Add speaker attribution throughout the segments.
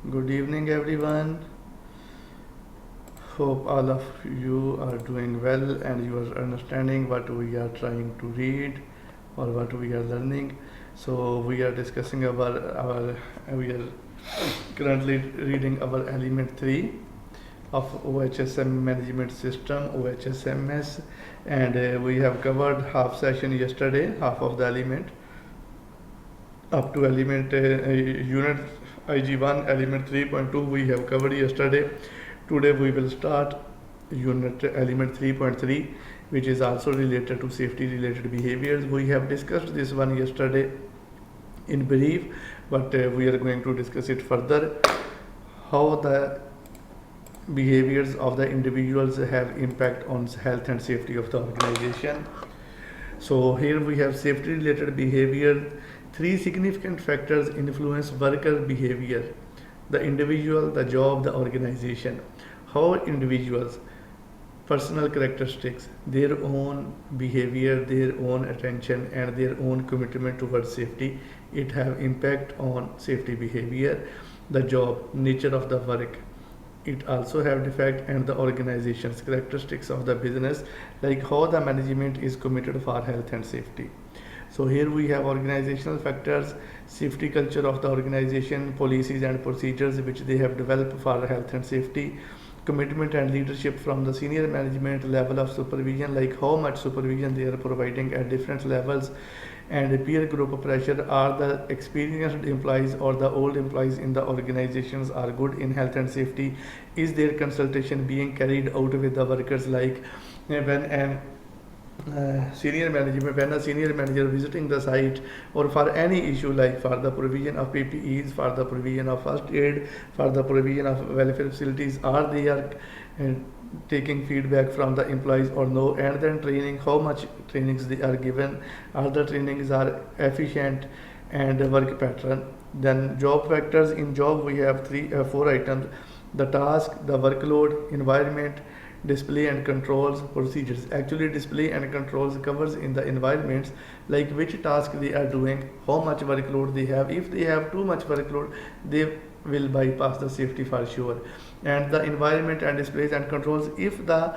Speaker 1: Good evening, everyone. Hope all of you are doing well and you are understanding what we are trying to read or what we are learning. So we are discussing our we are currently reading our element 3 of OHSM management system, OHSMS, and we have covered half session yesterday, half of the element up to element unit IG1 element 3.2 we have covered yesterday. Today we will start unit element 3.3, which is also related to safety related behaviors. We have discussed this one yesterday in brief, but we are going to discuss it further, how the behaviors of the individuals have impact on health and safety of the organization. So here we have safety related behavior. Three significant factors influence worker behavior: the individual, the job, the organization. How individuals, personal characteristics, their own behavior, their own attention and their own commitment towards safety, it have impact on safety behavior. The job, nature of the work, it also have defect, and the organization's characteristics of the business, like how the management is committed for health and safety. So here we have organizational factors, safety culture of the organization, policies and procedures which they have developed for health and safety, commitment and leadership from the senior management, level of supervision, like how much supervision they are providing at different levels, and peer group pressure. Are the experienced employees or the old employees in the organizations are good in health and safety? Is their consultation being carried out with the workers, like when an when a senior manager visiting the site or for any issue, like for the provision of PPEs, for the provision of first aid, for the provision of welfare facilities, are they are uh, taking feedback from the employees or no? And then training, how much trainings they are given, are the trainings are efficient, and work pattern. Then job factors. In job we have four items: the task, the workload, environment, display and controls, procedures. Actually display and controls covers in the environments, like which task they are doing, how much workload they have. If they have too much workload, they will bypass the safety for sure. And the environment and displays and controls, if the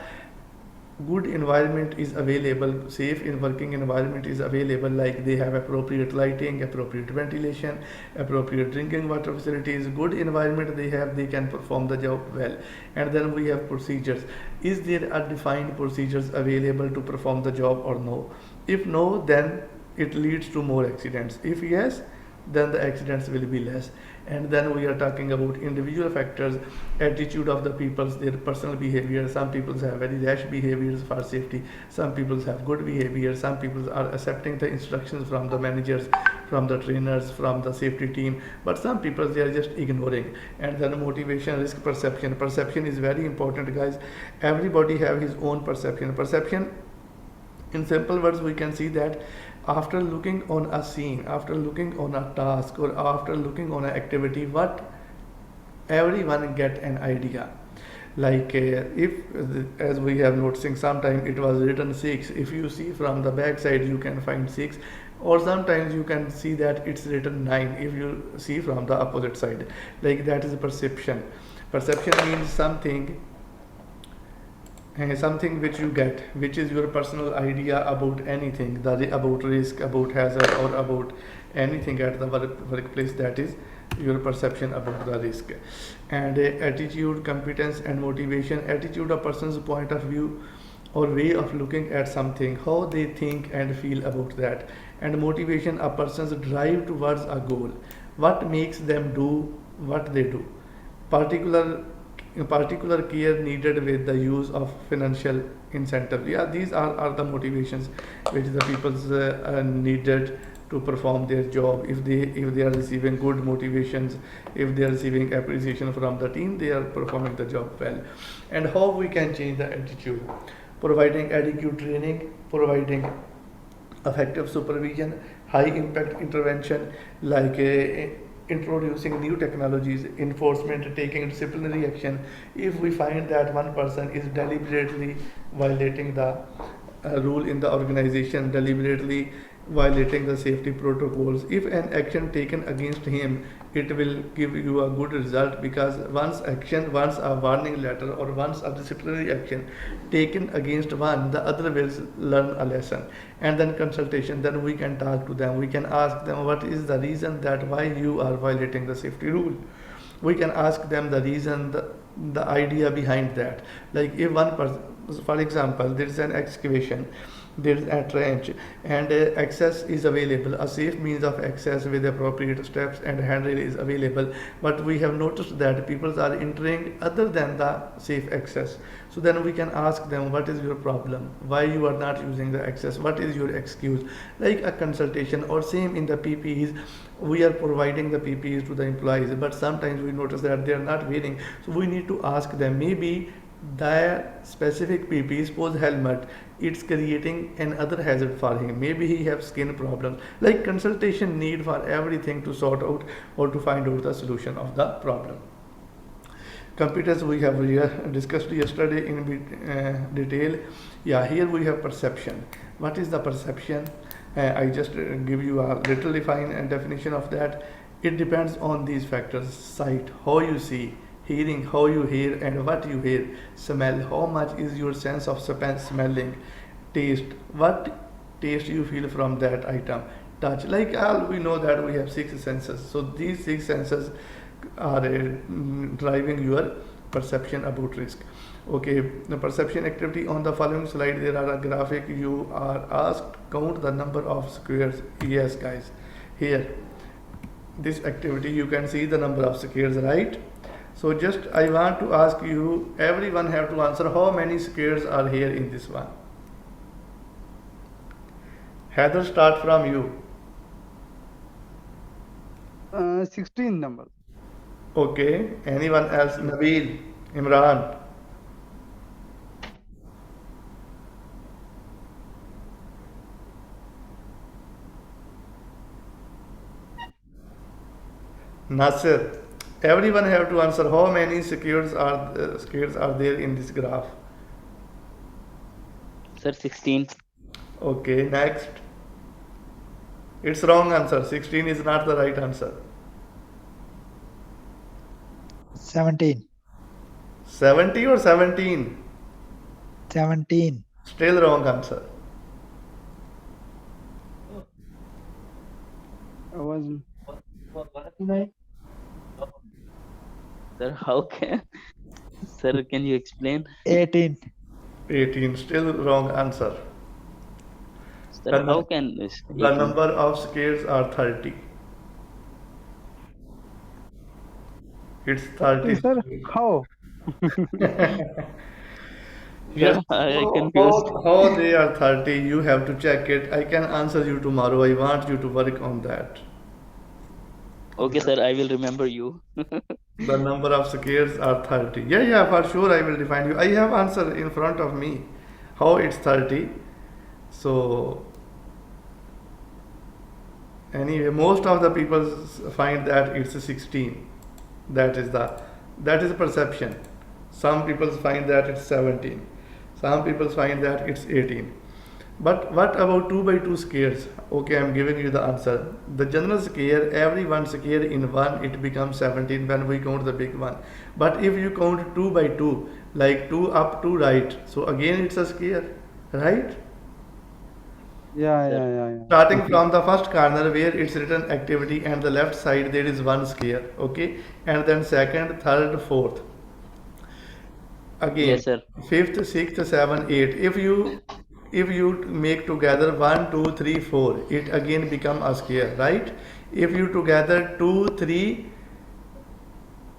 Speaker 1: good environment is available, safe in working environment is available, like they have appropriate lighting, appropriate ventilation, appropriate drinking water facilities, good environment they have, they can perform the job well. And then we have procedures. Is there a defined procedures available to perform the job or no? If no, then it leads to more accidents. If yes, then the accidents will be less. And then we are talking about individual factors, attitude of the peoples, their personal behavior. Some people have very rash behaviors for safety, some people have good behavior, some people are accepting the instructions from the managers, from the trainers, from the safety team, but some people they are just ignoring. And then motivation, risk perception. Perception is very important, guys. Everybody have his own perception. In simple words, we can see that after looking on a scene, after looking on a task, or after looking on an activity, what everyone get an idea. Like if as we have noticing, sometime it was written 6, if you see from the back side you can find 6, or sometimes you can see that it's written 9 if you see from the opposite side. Like that is a perception. Perception means something, something which you get, which is your personal idea about anything, about risk, about hazard, or about anything at the workplace. That is your perception about the risk. And attitude, competence and motivation. Attitude, a person's point of view or way of looking at something, how they think and feel about that. And motivation, a person's drive towards a goal, what makes them do what they do. Particular particular care needed with the use of financial incentive. Yeah, these are the motivations which the people needed to perform their job. If they are receiving good motivations, if they are receiving appreciation from the team, they are performing the job well. And how we can change the attitude: providing adequate training, providing effective supervision, high impact intervention, like introducing new technologies, enforcement, taking disciplinary action. If we find that one person is deliberately violating the rule in the organization, deliberately violating the safety protocols. If an action taken against him, it will give you a good result, because once a warning letter or once a disciplinary action taken against one, the other will learn a lesson. And then consultation, then we can talk to them, we can ask them what is the reason that why you are violating the safety rule. We can ask them the reason, the idea behind that. Like if one person, for example, there is an excavation, there is a trench, and access is available, a safe means of access with appropriate steps and handrail is available, but we have noticed that people are entering other than the safe access. So then we can ask them, what is your problem, why you are not using the access, what is your excuse, like a consultation. Or same in the PPEs, we are providing the PPEs to the employees, but sometimes we notice that they are not wearing, so we need to ask them, maybe the specific PPE, suppose helmet, it's creating another hazard for him, maybe he have skin problems. Like consultation need for everything to sort out or to find out the solution of the problem. Computers we have discussed yesterday in detail. Yeah, here we have perception. What is the perception? I just give you a little definition of that. It depends on these factors: sight, how you see; hearing, how you hear and what you hear; smell, how much is your sense of smelling; taste, what taste you feel from that item; touch, like all we know that we have six senses. So these six senses are driving your perception about risk. Okay, the perception activity on the following slide, there are a graphic. You are asked count the number of squares. Yes guys, here this activity you can see the number of squares, right? So just I want to ask you, everyone have to answer how many squares are here in this one. Heather, start from you.
Speaker 2: 16 number.
Speaker 1: Okay, anyone else? Nabil, Imran, Nasir. Everyone have to answer how many squares are there in this graph.
Speaker 3: Sir, 16.
Speaker 1: Okay, next. It's wrong answer. 16 is not the right answer.
Speaker 4: 17.
Speaker 1: 70 or 17?
Speaker 4: 17.
Speaker 1: Still wrong answer.
Speaker 2: I was
Speaker 3: Sir, how can sir, can you explain?
Speaker 4: 18.
Speaker 1: 18. Still wrong answer.
Speaker 3: Sir, how can this
Speaker 1: The
Speaker 3: 18?
Speaker 1: number of squares are 30. It's 30.
Speaker 2: sir. How?
Speaker 1: Yes.
Speaker 3: Sir, I confused.
Speaker 1: How they are 30, you have to check it. I can answer you tomorrow. I want you to work on that.
Speaker 3: Okay, sir, I will remember you.
Speaker 1: The number of squares are 30. Yeah, for sure I will define you. I have answer in front of me. How it's 30. So anyway, most of the people find that it's 16. That is perception. Some people find that it's 17. Some people find that it's 18. But what about 2 by 2 squares? Okay, I'm giving you the answer. The general square, every one square in one, it becomes 17 when we count the big one. But if you count 2 by 2, like 2 up, 2 right, so again it's a square, right?
Speaker 2: Yeah.
Speaker 1: Starting from the first corner where it's written activity and the left side there is one square, okay? And then second, third, fourth. Again,
Speaker 3: Yes, sir.
Speaker 1: fifth, sixth, seventh, eighth. If you make together 1, 2, 3, 4, it again become a square, right? If you together 2, 3,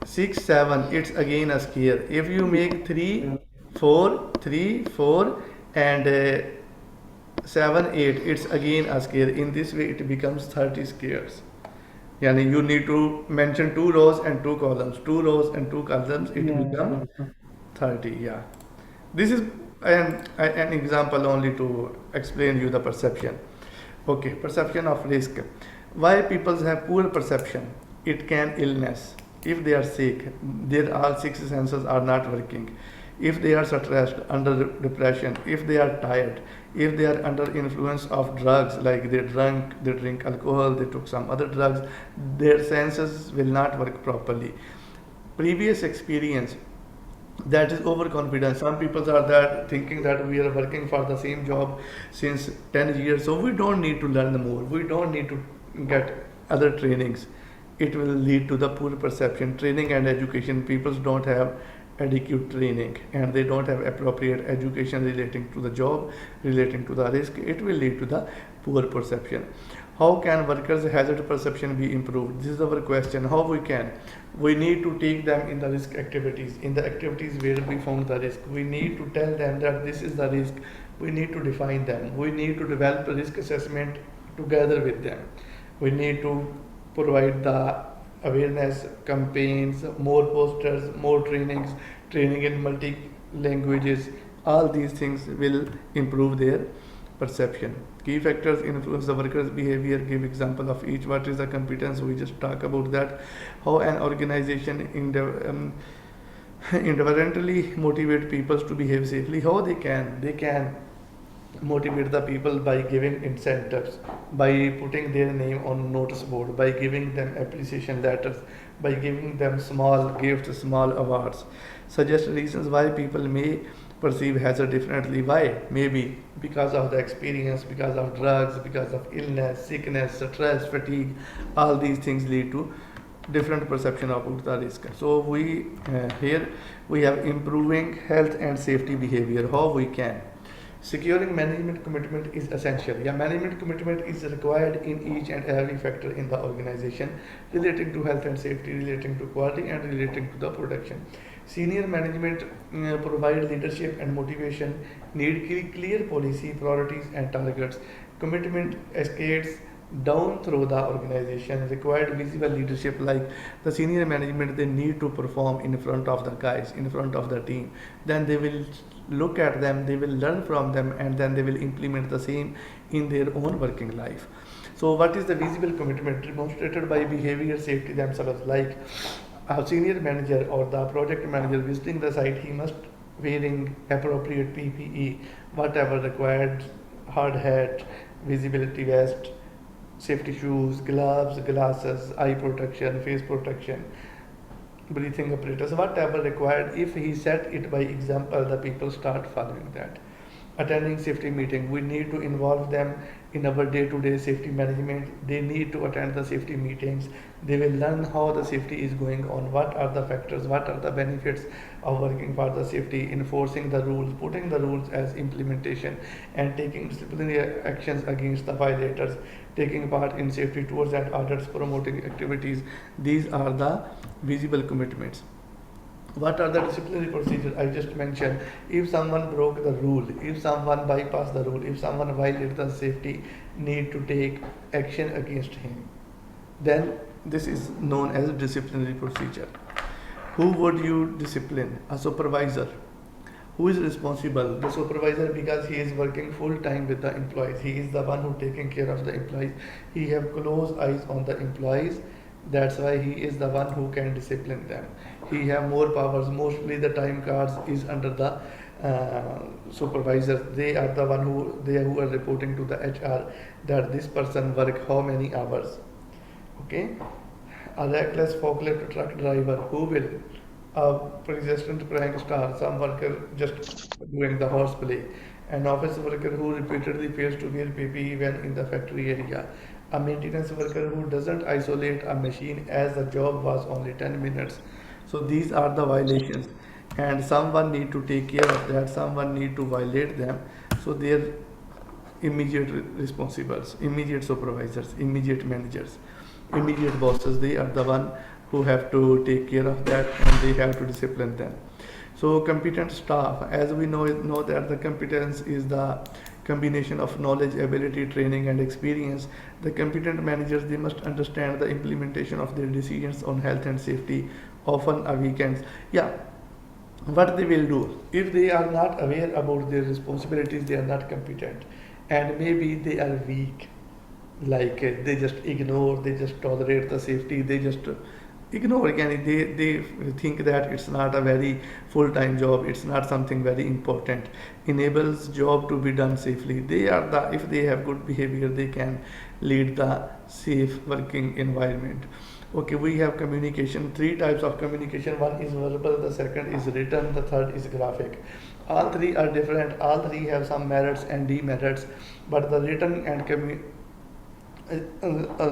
Speaker 1: 6, 7, it's again a square. If you make 3, 4, 3, 4 and 7, 8, it's again a square. In this way it becomes 30 squares. Yani you need to mention 2 rows and 2 columns. 2 rows and 2 columns, it becomes 30. Yeah, this is an example only to explain you the perception. Okay, perception of risk. Why people have poor perception? It can illness. If they are sick, their all six senses are not working. If they are stressed, under depression, if they are tired, If they are under influence of drugs, like they drink alcohol, they took some other drugs, their senses will not work properly. Previous experience, that is overconfidence. Some people are that thinking that we are working for the same job since 10 years, so we don't need to learn more, we don't need to get other trainings. It will lead to the poor perception. Training and education, people don't have adequate training and they don't have appropriate education relating to the job, relating to the risk. It will lead to the poor perception. How can workers hazard perception be improved? This is our question. How we can? We need to take them in the risk activities, in the activities where we found the risk. We need to tell them that this is the risk. We need to define them. We need to develop a risk assessment together with them. We need to provide the awareness campaigns, more posters, more trainings, training in multi languages. All these things will improve their perception. Key factors influence the workers' behavior. Give example of each. What is the competence? We just talk about that. How an organization indifferently motivate people to behave safely. How they can motivate the people by giving incentives, by putting their name on notice board, by giving them appreciation letters, by giving them small gifts, small awards. Suggest reasons why people may perceive hazard differently. Why? Maybe because of the experience, because of drugs, because of illness, sickness, stress, fatigue. All these things lead to different perception about the risk. So we here we have improving health and safety behavior. How we can? Securing management commitment is essential. Yeah, management commitment is required in each and every factor in the organization relating to health and safety, relating to quality, and relating to the production. Senior management provide leadership and motivation, need clear policy, priorities, and targets. Commitment escalates down through the organization, required visible leadership, like the senior management, they need to perform in front of the guys, in front of the team. Then they will look at them, they will learn from them, and then they will implement the same in their own working life. So what is the visible commitment? Demonstrated by behavior safety themselves, like a senior manager or the project manager visiting the site, he must wearing appropriate PPE, whatever required, hard hat, visibility vest, safety shoes, gloves, glasses, eye protection, face protection, breathing apparatus, whatever required. If he set it by example, the people start following that. Attending safety meeting, we need to involve them in our day-to-day safety management. They need to attend the safety meetings. They will learn how the safety is going on, what are the factors, what are the benefits of working for the safety, enforcing the rules, putting the rules as implementation, and taking disciplinary actions against the violators, taking part in safety tours and audits, promoting activities. These are the visible commitments. What are the disciplinary procedures I just mentioned? If someone broke the rule, if someone bypassed the rule, if someone violated the safety, need to take action against him. Then this is known as a disciplinary procedure. Who would you discipline? A supervisor. Who is responsible? The supervisor, because he is working full time with the employees. He is the one who taking care of the employees. He have close eyes on the employees. That's why he is the one who can discipline them. He have more powers. Mostly the time cards is under the supervisors. They are the one who are reporting to the HR that this person work how many hours. Okay. A reckless forklift truck driver, who will? A persistent prank star, some worker just doing the horseplay. An office worker who repeatedly fails to wear PPE when in the factory area. A maintenance worker who doesn't isolate a machine as the job was only 10 minutes. So these are the violations, and someone need to take care of that. Someone need to violate them. So their immediate responsibles, immediate supervisors, immediate managers, immediate bosses, they are the one who have to take care of that, and they have to discipline them. So competent staff, as we know that the competence is the combination of knowledge, ability, training, and experience. The competent managers, they must understand the implementation of their decisions on health and safety, often a weekends. Yeah, what they will do if they are not aware about their responsibilities, they are not competent, and maybe they are weak, like they just ignore, they just tolerate the safety, they just ignore again. They think that it's not a very full-time job, it's not something very important. Enables job to be done safely. They are the, if they have good behavior, they can lead the safe working environment. Okay, we have communication, three types of communication. One is verbal, the second is written, the third is graphic. All three are different, all three have some merits and demerits, but the written and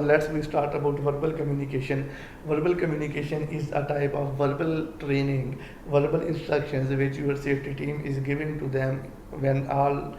Speaker 1: let's we start about verbal communication. Verbal communication is a type of verbal training, verbal instructions which your safety team is giving to them when all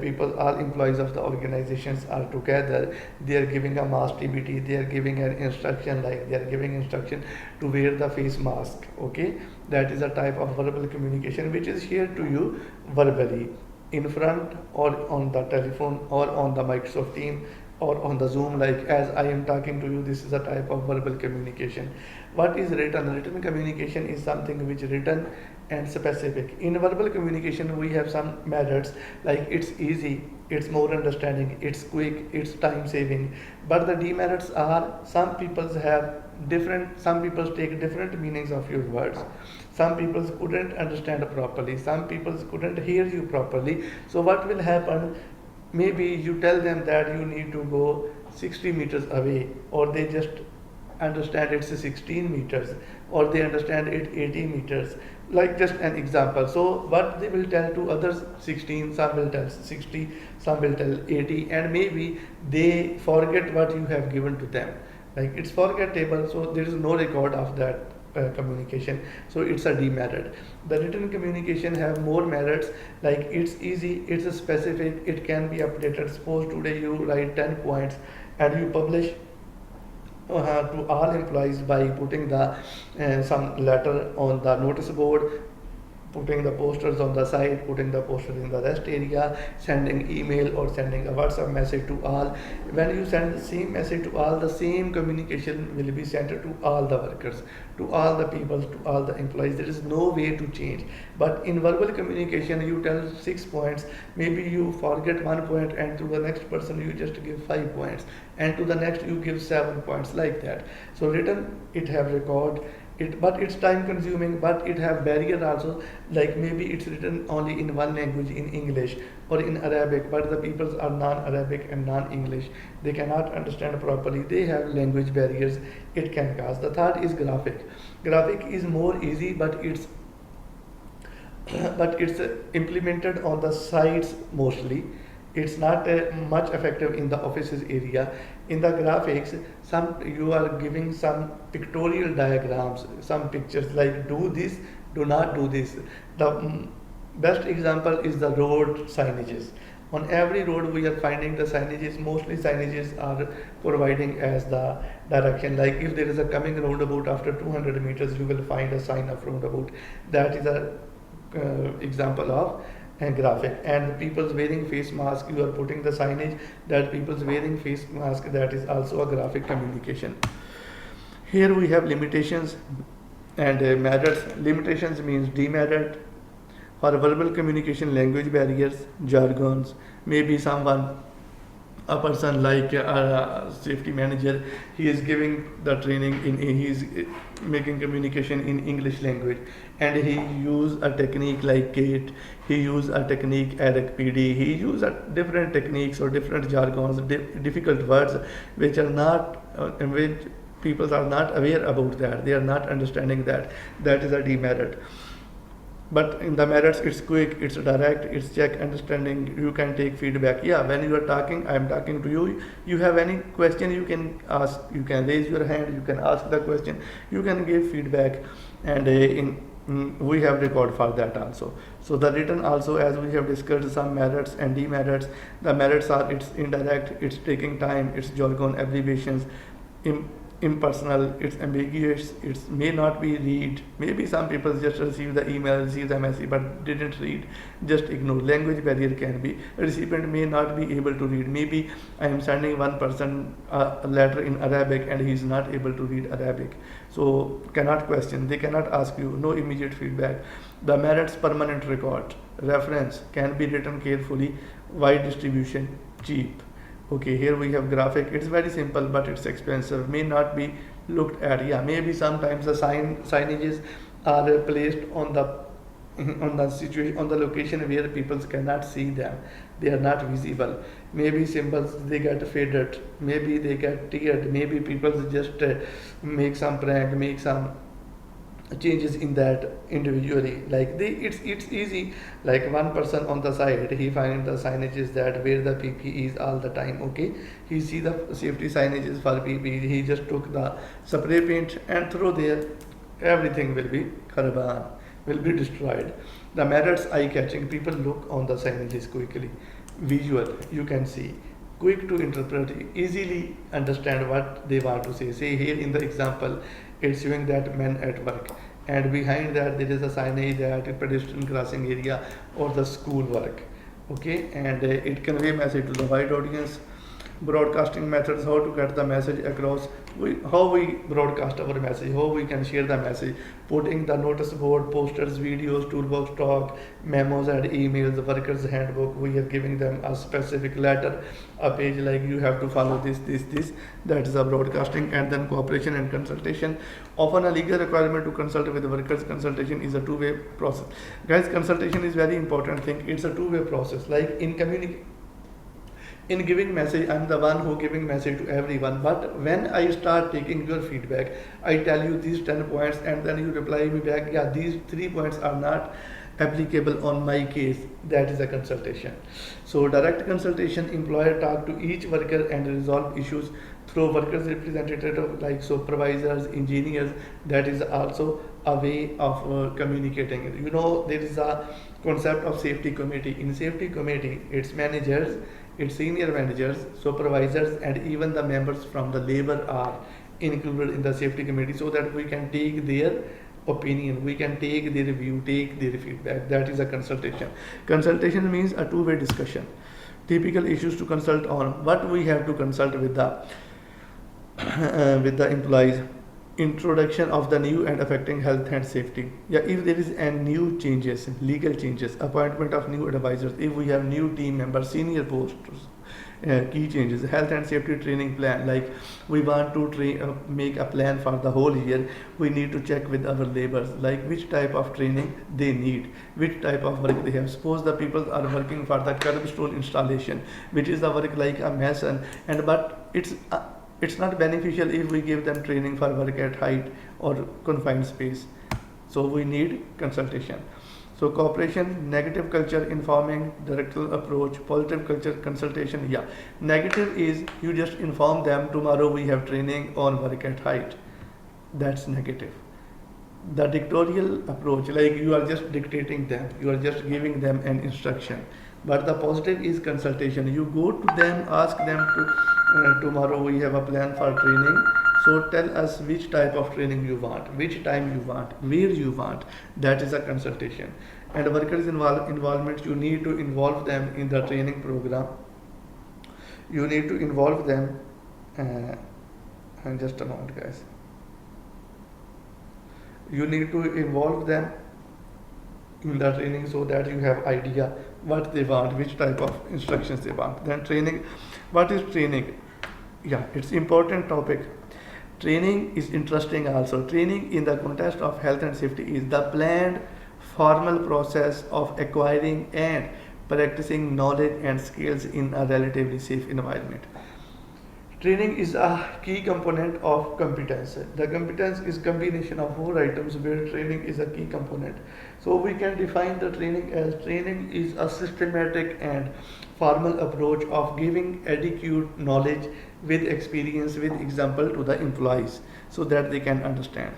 Speaker 1: people, all employees of the organizations are together. They are giving a mass TBT, they are giving an instruction, like they are giving instruction to wear the face mask. Okay, that is a type of verbal communication which is shared to you verbally in front or on the telephone or on the Microsoft team or on the Zoom, like as I am talking to you. This is a type of verbal communication. What is written? Written communication is something which is written and specific. In verbal communication we have some methods, like it's easy, it's more understanding, it's quick, it's time saving. But the demerits are, some people have different, some people take different meanings of your words. Some people couldn't understand properly, some people couldn't hear you properly. So what will happen? Maybe you tell them that you need to go 60 meters away, or they just understand it's 16 meters, or they understand it 80 meters, like just an example. So what they will tell to others 16, some will tell 60, some will tell 80, and maybe they forget what you have given to them, like it's forgettable, so there is no record of that communication, so it's a demerit. The written communication have more merits, like it's easy, it's specific, it can be updated. Suppose today you write 10 points and you publish to all employees by putting the some letter on the notice board, putting the posters on the side, putting the posters in the rest area, sending email or sending a WhatsApp message to all. When you send the same message to all, the same communication will be sent to all the workers, to all the people, to all the employees. There is no way to change. But in verbal communication, you tell 6 points, maybe you forget 1 point, and to the next person you just give 5 points, and to the next you give 7 points, like that. So written, it have record, but it's time consuming, but it have barrier also, like maybe it's written only in one language, in English or in Arabic, but the people are non-Arabic and non-English, they cannot understand properly, they have language barriers, it can cause. The third is graphic. Graphic is more easy, but it's implemented on the sites mostly. It's not much effective in the offices area. In the graphics, some you are giving some pictorial diagrams, some pictures, like do this, do not do this. The best example is the road signages. On every road we are finding the signages, mostly signages are providing as the direction, like if there is a coming roundabout after 200 meters, you will find a sign of roundabout. That is a example of a graphic. And people's wearing face mask, you are putting the signage that people's wearing face mask, that is also a graphic communication. Here we have limitations and merits. Limitations means demerit. For verbal communication, language barriers, jargons, maybe someone, a person like a safety manager, he is giving the training he is making communication in English language, and he use a technique like Kate, he use a technique Eric PD, he use different techniques or different jargons, difficult words which are not which people are not aware about, that they are not understanding, that is a demerit. But in the merits, it's quick, it's direct, it's check understanding, you can take feedback. Yeah, when you are talking, I am talking to you, you have any question, you can ask, you can raise your hand, you can ask the question, you can give feedback, and we have record for that also. So the written also, as we have discussed, some merits and demerits. The merits are, it's indirect, it's taking time, it's jargon, abbreviations, impersonal, it's ambiguous, it may not be read. Maybe some people just receive the email, receive the message, but didn't read, just ignore. Language barrier can be, a recipient may not be able to read. Maybe I am sending one person a letter in Arabic and he is not able to read Arabic, so cannot question, they cannot ask you, no immediate feedback. The merits, permanent record, reference can be written carefully, wide distribution, cheap. Okay, here we have graphic. It's very simple, but it's expensive. May not be looked at. Yeah, maybe sometimes the signages are placed on the situation, on the location where people cannot see them. They are not visible. Maybe symbols they get faded. Maybe they get teared. Maybe people just make some prank, make some changes in that individually, like it's easy, like one person on the side, he find the signages that where the PPE is all the time. Okay, he see the safety signages for PPE, he just took the spray paint and throw there, everything will be kharban, will be destroyed. The merits eye catching, people look on the signages quickly, visual, you can see, quick to interpret, easily understand what they want to say here in the example, it's showing that men at work, and behind that there is a signage that pedestrian crossing area or the school work. Okay, and it convey message to the wide audience. Broadcasting methods, how to get the message across, how we broadcast our message, how we can share the message, putting the notice board, posters, videos, toolbox talk, memos and emails, workers handbook, we are giving them a specific letter, a page like you have to follow this, that is a broadcasting. And then cooperation and consultation, often a legal requirement to consult with workers. Consultation is a two-way process, guys. Consultation is very important thing, it's a two-way process, like in giving message, I'm the one who giving message to everyone, but when I start taking your feedback, I tell you these 10 points and then you reply me back, yeah, these 3 points are not applicable on my case, that is a consultation. So direct consultation, employer talk to each worker and resolve issues through workers representative like supervisors, engineers, that is also a way of communicating. You know, there is a concept of safety committee. In safety committee, it's managers, its senior managers, supervisors, and even the members from the labor are included in the safety committee, so that we can take their opinion, we can take their view, take their feedback. That is a consultation. Consultation means a two-way discussion. Typical issues to consult on, what we have to consult with the with the employees. Introduction of the new and affecting health and safety. Yeah, if there is a new changes, legal changes, appointment of new advisors, if we have new team members, senior posts, key changes, health and safety training plan, like we want to make a plan for the whole year, we need to check with our laborers, like which type of training they need, which type of work they have. Suppose the people are working for the curbstone installation, which is the work like a mason, and but it's not beneficial if we give them training for work at height or confined space. So we need consultation. So cooperation, negative culture, informing, directional approach, positive culture, consultation. Yeah, negative is you just inform them tomorrow we have training on work at height. That's negative. The dictatorial approach, like you are just dictating them, you are just giving them an instruction. But the positive is consultation. You go to them, ask them to tomorrow we have a plan for training. So tell us which type of training you want, which time you want, where you want. That is a consultation. And workers involvement, you need to involve them in the training program. You need to involve them. And just a moment, guys. You need to involve them in the training so that you have idea what they want, which type of instructions they want. Then training. What is training? Yeah, it's important topic. Training is interesting also. Training in the context of health and safety is the planned formal process of acquiring and practicing knowledge and skills in a relatively safe environment. Training is a key component of competence. The competence is combination of 4 items where training is a key component. So we can define the training as training is a systematic and formal approach of giving adequate knowledge with experience with example to the employees so that they can understand.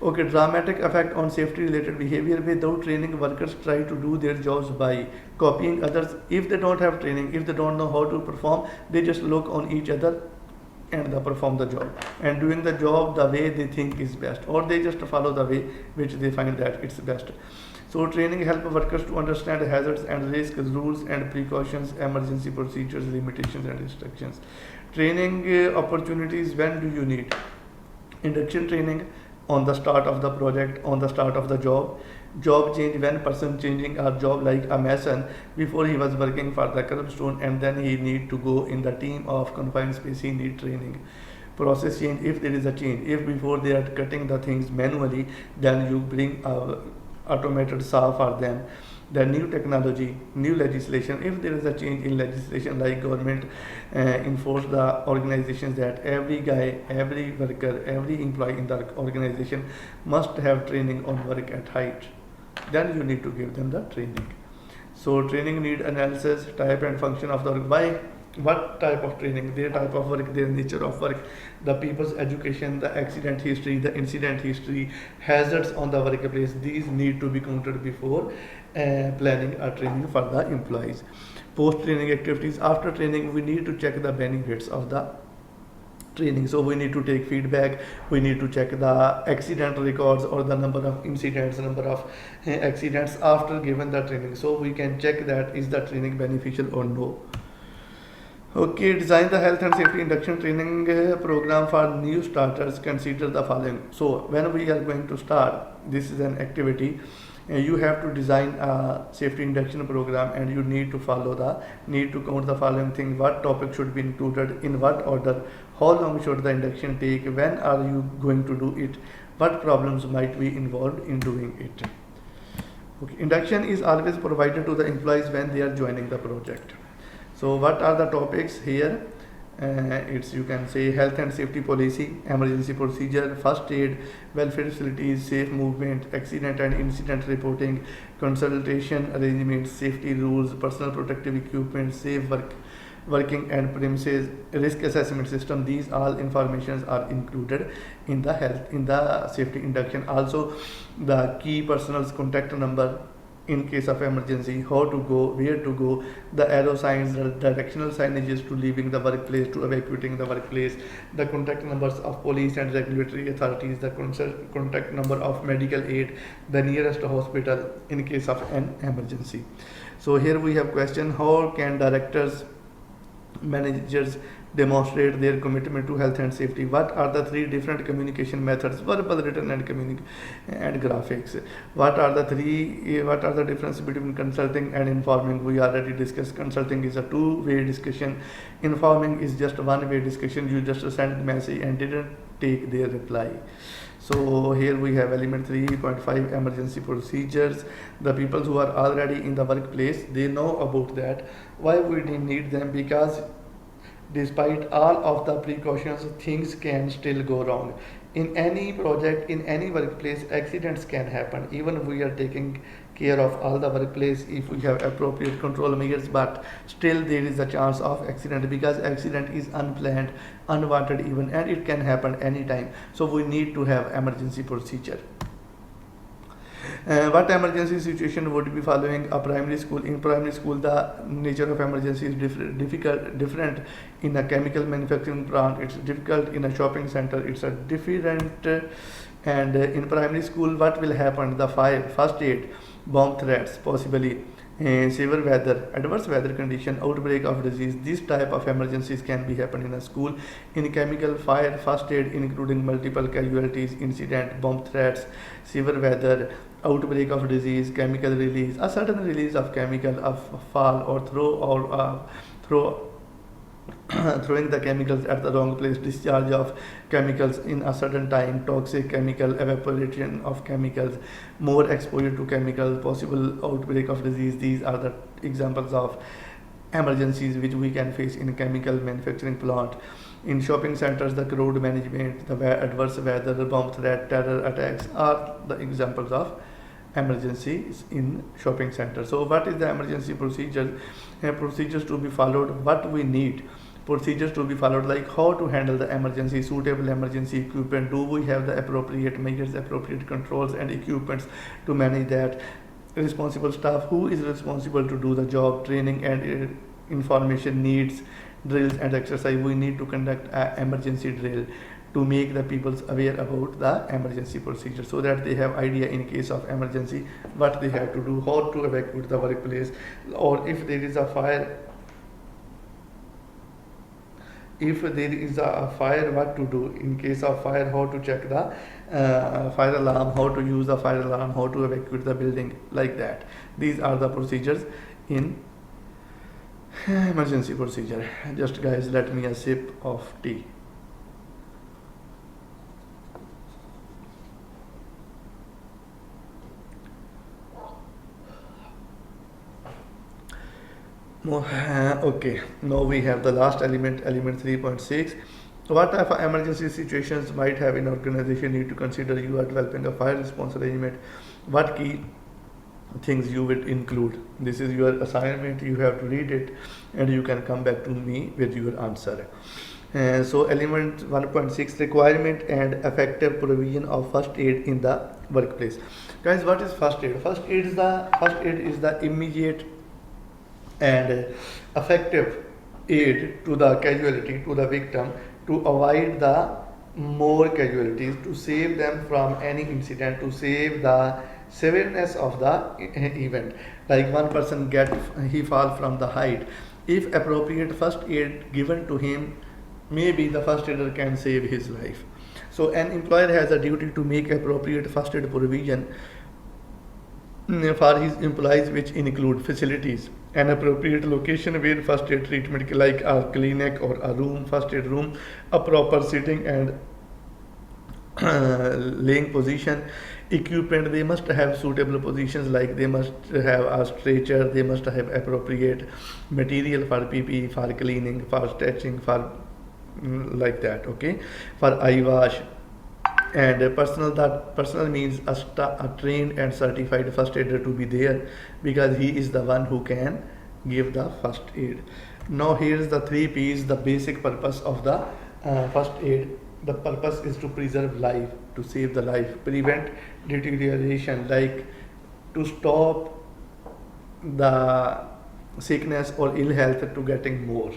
Speaker 1: Okay, dramatic effect on safety related behavior. Without training, workers try to do their jobs by copying others. If they don't have training, if they don't know how to perform, they just look on each other and they perform the job and doing the job the way they think is best, or they just follow the way which they find that it's best. So training helps workers to understand hazards and risks, rules and precautions, emergency procedures, limitations and restrictions. Training opportunities, when do you need? Induction training on the start of the project, on the start of the job. Job change, when person changing a job like a mason, before he was working for the curbstone and then he need to go in the team of confined space, he need training. Process change, if there is a change, if before they are cutting the things manually, then you bring a automated saw for them. The new technology, new legislation, if there is a change in legislation like government enforce the organizations that every guy, every worker, every employee in the organization must have training on work at height, then you need to give them the training. So training need analysis, type and function of the work. Why? What type of training, their type of work, their nature of work, the people's education, the accident history, the incident history, hazards on the workplace, these need to be counted before planning a training for the employees. Post training activities, after training we need to check the benefits of the training. So we need to take feedback, we need to check the accident records or the number of incidents, number of accidents after given the training, so we can check that is the training beneficial or no. Okay, design the health and safety induction training program for new starters. Consider the following. So when we are going to start, this is an activity. You have to design a safety induction program, and you need to count the following thing: what topic should be included, in what order, how long should the induction take, when are you going to do it, what problems might be involved in doing it. Okay, induction is always provided to the employees when they are joining the project. So what are the topics here? It's, you can say, health and safety policy, emergency procedure, first aid, welfare facilities, safe movement, accident and incident reporting, consultation arrangements, safety rules, personal protective equipment, safe working and premises, risk assessment system. These all informations are included in the safety induction. Also the key personal's contact number in case of emergency, how to go, where to go, the arrow signs, the directional signages to leaving the workplace, to evacuating the workplace, the contact numbers of police and regulatory authorities, the contact number of medical aid, the nearest hospital in case of an emergency. So here we have question: how can directors, managers demonstrate their commitment to health and safety? What are the three different communication methods: verbal, written and graphics? What are the difference between consulting and informing? We already discussed consulting is a two-way discussion, informing is just one-way discussion. You just send the message and didn't take their reply. So here we have element 3.5, emergency procedures. The people who are already in the workplace, they know about that. Why we need them? Because despite all of the precautions, things can still go wrong. In any project, in any workplace, accidents can happen. Even we are taking care of all the workplace if we have appropriate control measures, but still there is a chance of accident, because accident is unplanned, unwanted even, and it can happen anytime. So we need to have emergency procedure. What emergency situation would be following a primary school? In primary school, the nature of emergency is different. In a chemical manufacturing plant, it's difficult. In a shopping center, it's a different. And in primary school, what will happen? The fire, first aid, bomb threats, possibly severe weather, adverse weather condition, outbreak of disease. These type of emergencies can be happen in a school. In chemical, fire, first aid, including multiple casualties, incident, bomb threats, severe weather, outbreak of disease, chemical release, a sudden release of chemical, of fall or throwing the chemicals at the wrong place, discharge of chemicals in a certain time, toxic chemical, evaporation of chemicals, more exposure to chemicals, possible outbreak of disease. These are the examples of emergencies which we can face in chemical manufacturing plant. In shopping centers, the crowd management, the adverse weather, bomb threat, terror attacks are the examples of emergencies in shopping centers. So what is the emergency procedures? Procedures to be followed, what we need. Procedures to be followed, like how to handle the emergency, suitable emergency equipment, do we have the appropriate measures, appropriate controls and equipments to manage that, responsible staff, who is responsible to do the job, training and information needs, drills and exercise. We need to conduct an emergency drill to make the people aware about the emergency procedure, so that they have idea in case of emergency what they have to do, how to evacuate the workplace, or if there is a fire, If there is a fire, what to do in case of fire, how to check the fire alarm, how to use the fire alarm, how to evacuate the building, like that. These are the procedures in emergency procedure. Just guys, let me a sip of tea. Okay, now we have the last element, element 3.6. What type of emergency situations might have in organization need to consider? You are developing a fire response arrangement. What key things you will include? This is your assignment. You have to read it, and you can come back to me with your answer. So element 1.6, requirement and effective provision of first aid in the workplace. Guys, what is first aid? First aid is the immediate and effective aid to the casualty, to the victim, to avoid the more casualties, to save them from any incident, to save the severeness of the event. Like one person he fall from the height. If appropriate first aid given to him, maybe the first aider can save his life. So an employer has a duty to make appropriate first aid provision for his employees, which include facilities, an appropriate location where first aid treatment, like a clinic or a room, first aid room, a proper sitting and laying position, equipment. They must have suitable positions, like they must have a stretcher, they must have appropriate material for PPE, for cleaning, for stretching, for like that. Okay, for eye wash. And personal means a trained and certified first aider to be there, because he is the one who can give the first aid. Now here is the 3 P's, the basic purpose of the first aid. The purpose is to preserve life, to save the life, prevent deterioration, like to stop the sickness or ill health to getting more,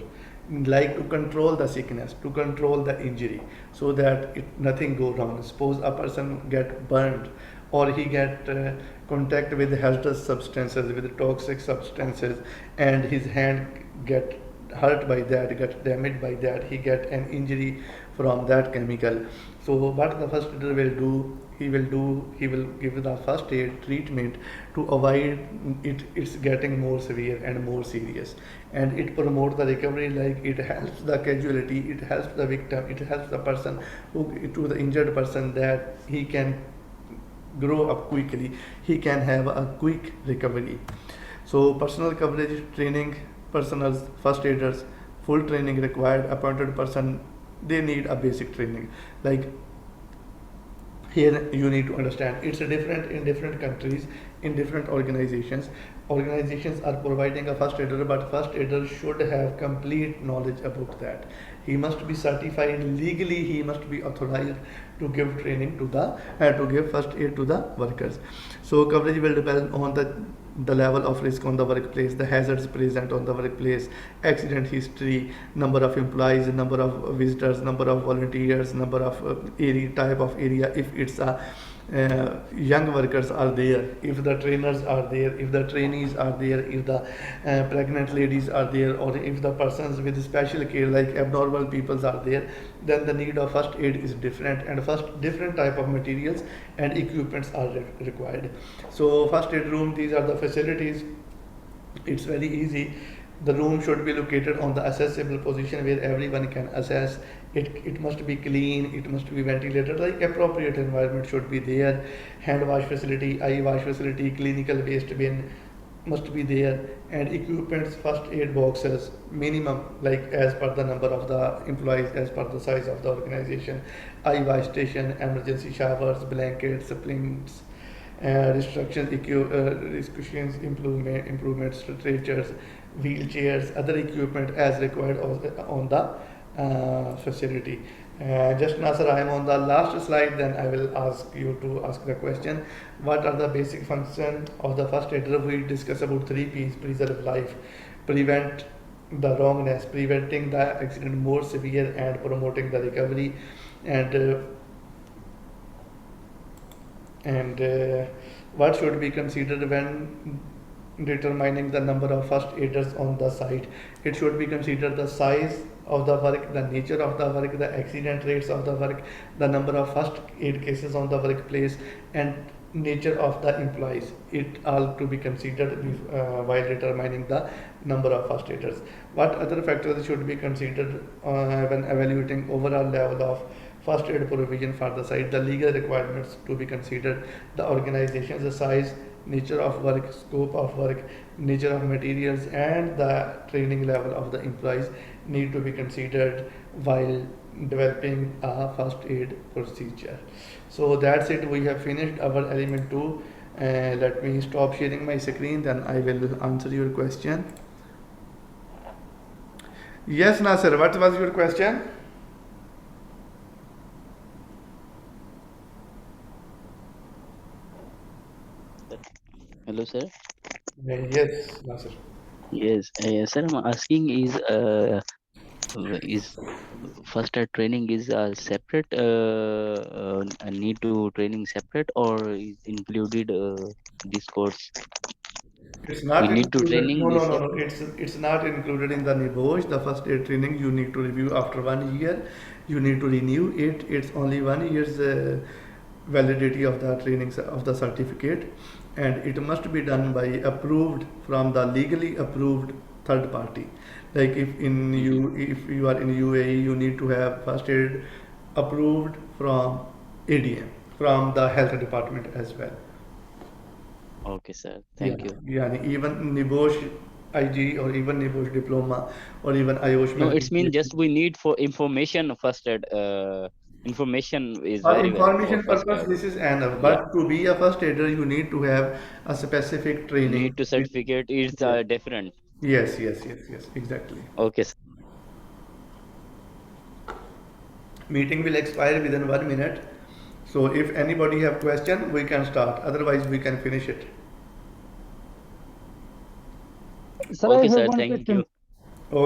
Speaker 1: like to control the sickness, to control the injury, so that nothing go wrong. Suppose a person get burned, or he get contact with hazardous substances, with toxic substances, and his hand get hurt by that, get damaged by that, he get an injury from that chemical. So what the first aider will do, he will give the first aid treatment to avoid it's getting more severe and more serious, and it promotes the recovery, like it helps the casualty, it helps the victim, it helps the person to the injured person, that he can grow up quickly, he can have a quick recovery. So personal coverage training, personal first aiders, full training required. Appointed person, they need a basic training. Like here you need to understand, it's different in different countries, in different organizations. Organizations are providing a first aider, but first aider should have complete knowledge about that. He must be certified legally, he must be authorized to give training to the to give first aid to the workers. So coverage will depend on the level of risk on the workplace, the hazards present on the workplace, accident history, number of employees, number of visitors, number of volunteers, number of area, type of area, if it's a young workers are there, if the trainers are there, if the trainees are there, if the pregnant ladies are there, or if the persons with special care like abnormal peoples are there, then the need of first aid is different, and first different type of materials and equipments are required. So first aid room, these are the facilities. It's very easy. The room should be located on the accessible position where everyone can access it. It must be clean, it must be ventilated, like appropriate environment should be there. Hand wash facility, eye wash facility, clinical waste bin must be there, and equipments, first aid boxes minimum, like as per the number of the employees, as per the size of the organization. Eye wash station, emergency showers, blankets, splints, restrictions, restrictions, improvements, stretchers, wheelchairs, other equipment as required on the facility. Just now, sir, I am on the last slide. Then I will ask you to ask the question: what are the basic functions of the first aider? We discuss about 3 P's: preserve life, prevent the wrongness, preventing the accident more severe, and promoting the recovery. And what should be considered when determining the number of first aiders on the site? It should be considered the size of the work, the nature of the work, the accident rates of the work, the number of first aid cases on the workplace, and nature of the employees. It all to be considered while determining the number of first aiders. What other factors should be considered when evaluating overall level of first aid provision for the site? The legal requirements to be considered, the organization, the size, nature of work, scope of work, nature of materials, and the training level of the employees need to be considered while developing a first aid procedure. So that's it. We have finished our element 2. Let me stop sharing my screen, then I will answer your question. Yes, Nasir, what was your question?
Speaker 3: Hello, sir.
Speaker 1: Yes, Nasir.
Speaker 3: Yes, sir. I'm asking is first aid training is separate? Need to training separate or is included this course?
Speaker 1: It's
Speaker 3: We
Speaker 1: not
Speaker 3: need to
Speaker 1: included.
Speaker 3: training
Speaker 1: No, no,
Speaker 3: this.
Speaker 1: no, no. It's not included in the NIBOSH. The first aid training you need to review after 1 year. You need to renew it. It's only 1 year's validity of the training of the certificate, and it must be done by approved from the legally approved third party. Like if you are in UAE, you need to have first aid approved from ADM, from the health department as well.
Speaker 3: Okay, sir.
Speaker 1: Yeah,
Speaker 3: Thank you.
Speaker 1: yeah, even NIBOSH IG or even NIBOSH diploma or even IOSH
Speaker 3: No, it's mean
Speaker 1: multiplication.
Speaker 3: just we need for information first aid. Information is
Speaker 1: For
Speaker 3: very well for
Speaker 1: information
Speaker 3: first
Speaker 1: purpose,
Speaker 3: aid.
Speaker 1: this is enough.
Speaker 3: Yeah,
Speaker 1: But to be a first aider, you need to have a specific training.
Speaker 3: need to certificate is
Speaker 1: Yes,
Speaker 3: different.
Speaker 1: yes, yes, yes, yes, exactly.
Speaker 3: Okay, sir.
Speaker 1: Meeting will expire within 1 minute. So if anybody have question, we can start. Otherwise, we can finish it.
Speaker 2: Sir, I
Speaker 3: Okay,
Speaker 2: have
Speaker 3: sir.
Speaker 2: one
Speaker 3: Thank
Speaker 2: question.
Speaker 3: you.